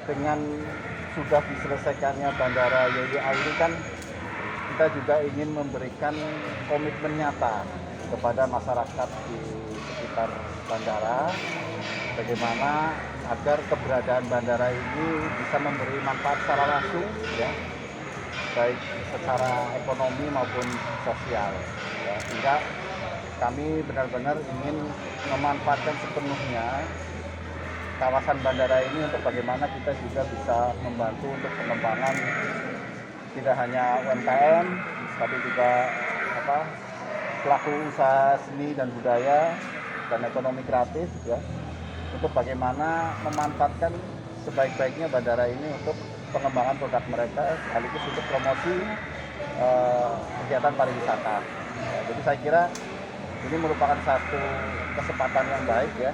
dengan sudah diselesaikannya Bandara YWA ini kan kita juga ingin memberikan komitmen nyata kepada masyarakat di sekitar bandara bagaimana agar keberadaan bandara ini bisa memberi manfaat secara langsung ya, baik secara ekonomi maupun sosial ya, sehingga kami benar-benar ingin memanfaatkan sepenuhnya kawasan bandara ini untuk bagaimana kita juga bisa membantu untuk pengembangan tidak hanya UMKM tapi juga pelaku usaha seni dan budaya dan ekonomi kreatif ya, untuk bagaimana memanfaatkan sebaik-baiknya bandara ini untuk pengembangan produk mereka sekaligus untuk promosi kegiatan pariwisata. Ya, jadi saya kira ini merupakan satu kesempatan yang baik ya,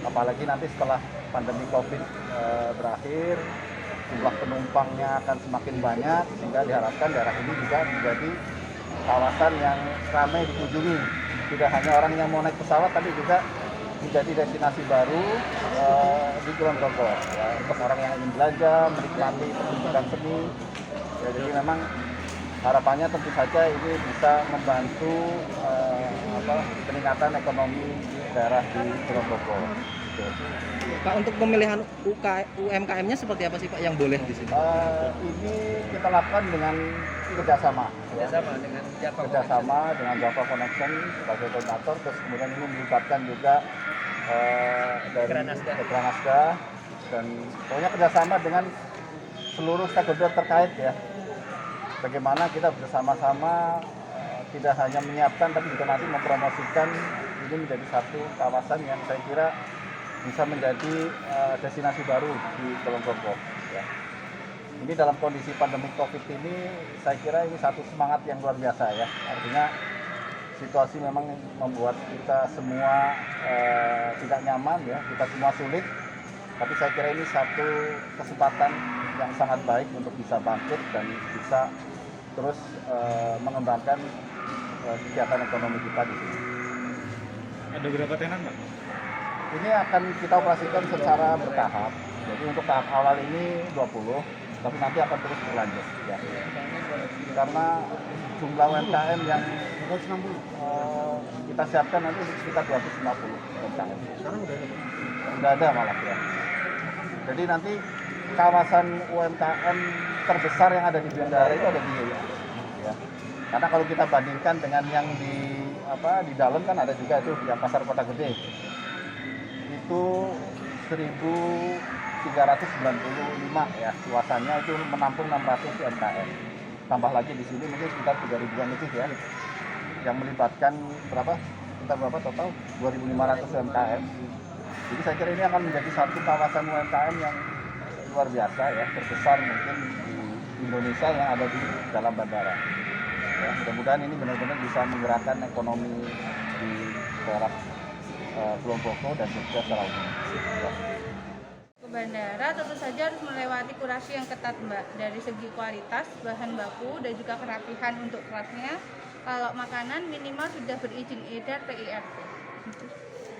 apalagi nanti setelah pandemi COVID berakhir, jumlah penumpangnya akan semakin banyak sehingga diharapkan daerah ini juga menjadi kawasan yang ramai dikunjungi. Tidak hanya orang yang mau naik pesawat tapi juga menjadi destinasi baru di Kulon Progo ya, untuk orang yang ingin belanja, menikmati pertunjukan seni. Ya, jadi memang harapannya tentu saja ini bisa membantu peningkatan ekonomi daerah di Kulon Progo. Pak, untuk pemilihan UMKM-nya seperti apa sih Pak yang boleh di sini? Ini kita lakukan dengan kerjasama dengan Java Connection sebagai koordinator, terus kemudian ini melibatkan juga dari Dekranasda dan pokoknya kerjasama dengan seluruh stakeholder terkait ya. Bagaimana kita bersama-sama tidak hanya menyiapkan tapi juga nanti mempromosikan ini menjadi satu kawasan yang saya kira bisa menjadi destinasi baru di Kulon Progo. Ya. Ini dalam kondisi pandemi COVID ini, saya kira ini satu semangat yang luar biasa ya. Artinya situasi memang membuat kita semua tidak nyaman ya, kita semua sulit. Tapi saya kira ini satu kesempatan yang sangat baik untuk bisa bangkit dan bisa terus mengembangkan kegiatan ekonomi kita di sini. Ada berapa tenan, Pak? Ini akan kita operasikan secara bertahap. Jadi untuk tahap awal ini 20, tapi nanti akan terus berlanjut. Ya. Karena jumlah UMKM yang kita siapkan nanti sekitar 250 UMKM. Sekarang Udah ada malah ya. Jadi nanti kawasan UMKM terbesar yang ada di bandara itu ada di YWA. Ya. Karena kalau kita bandingkan dengan yang di dalam kan ada juga itu yang pasar Kota Gede. Itu 1.395 ya, luasannya itu menampung 600 UMKM. Tambah lagi di sini mungkin sekitar 3.000-an lebih ya, yang melibatkan berapa total 2.500 UMKM. Jadi saya kira ini akan menjadi satu kawasan UMKM yang luar biasa ya, terbesar mungkin di Indonesia yang ada di dalam bandara. Ya, mudah-mudahan ini benar-benar bisa menggerakkan ekonomi di daerah Kulon Progo dan juga secara umum. Ya. Ke bandara tentu saja harus melewati kurasi yang ketat Mbak, dari segi kualitas, bahan baku dan juga kerapihan untuk kelasnya. Kalau makanan minimal sudah berizin edar PIRT.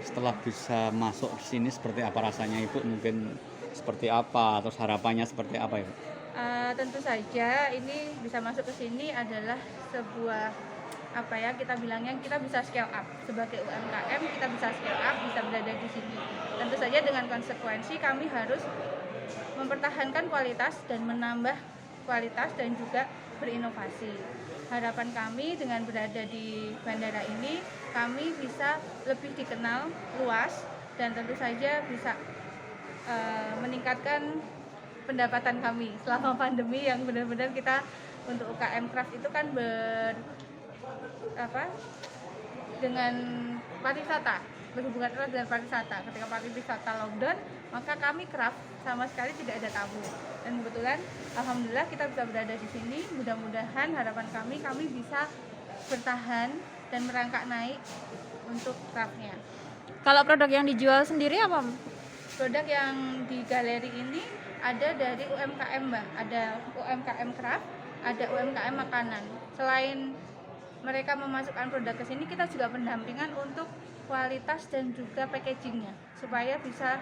Setelah bisa masuk di sini seperti apa rasanya Ibu? Mungkin seperti apa, terus harapannya seperti apa ya Pak? Tentu saja ini bisa masuk ke sini adalah sebuah kita bilangnya kita bisa scale up sebagai UMKM, kita bisa scale up, bisa berada di sini. Tentu saja dengan konsekuensi kami harus mempertahankan kualitas dan menambah kualitas dan juga berinovasi. Harapan kami dengan berada di bandara ini, kami bisa lebih dikenal luas dan tentu saja bisa meningkatkan pendapatan kami selama pandemi yang benar-benar kita untuk UKM Craft itu kan dengan pariwisata, berhubungan erat dengan pariwisata. Ketika pariwisata lockdown, maka kami Craft sama sekali tidak ada tamu. Dan kebetulan alhamdulillah kita bisa berada di sini. Mudah-mudahan harapan kami bisa bertahan dan merangkak naik untuk Craftnya. Kalau produk yang dijual sendiri apa? Produk yang di galeri ini ada dari UMKM Mbak, ada UMKM Craft, ada UMKM makanan. Selain mereka memasukkan produk ke sini, kita juga pendampingan untuk kualitas dan juga packagingnya supaya bisa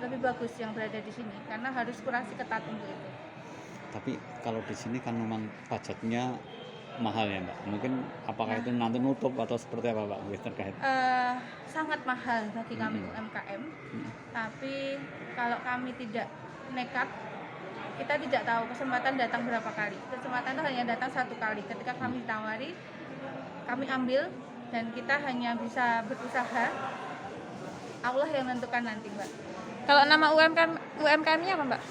lebih bagus yang berada di sini karena harus kurasi ketat untuk itu. Tapi kalau di sini kan memang pajaknya mahal ya Mbak. Mungkin apakah itu nanti nutup atau seperti apa Mbak terkait? Sangat mahal bagi kami UMKM, tapi kalau kami tidak nekat, kita tidak tahu kesempatan datang berapa kali. Kesempatan itu hanya datang satu kali. Ketika kami tawari, kami ambil dan kita hanya bisa berusaha. Allah yang menentukan nanti, Mbak. Kalau nama UMKM-nya apa, Mbak?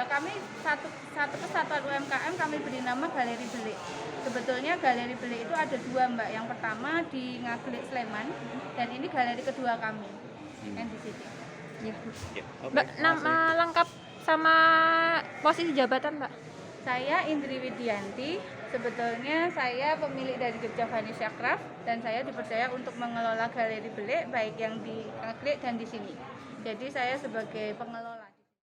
Kami satu kesatuan UMKM kami beri nama Galeri Belik. Sebetulnya Galeri Belik itu ada dua, Mbak. Yang pertama di Ngaglik Sleman dan ini galeri kedua kami yang di sini. Ya. Ya, oke, Mbak, makasih. nama lengkap sama posisi jabatan, Mbak? Saya Indri Widianti. Sebetulnya saya pemilik dari Jogja Vanisha Craft dan saya dipercaya untuk mengelola Galeri Belik baik yang di Ngaglik dan di sini. Jadi saya sebagai pengelola.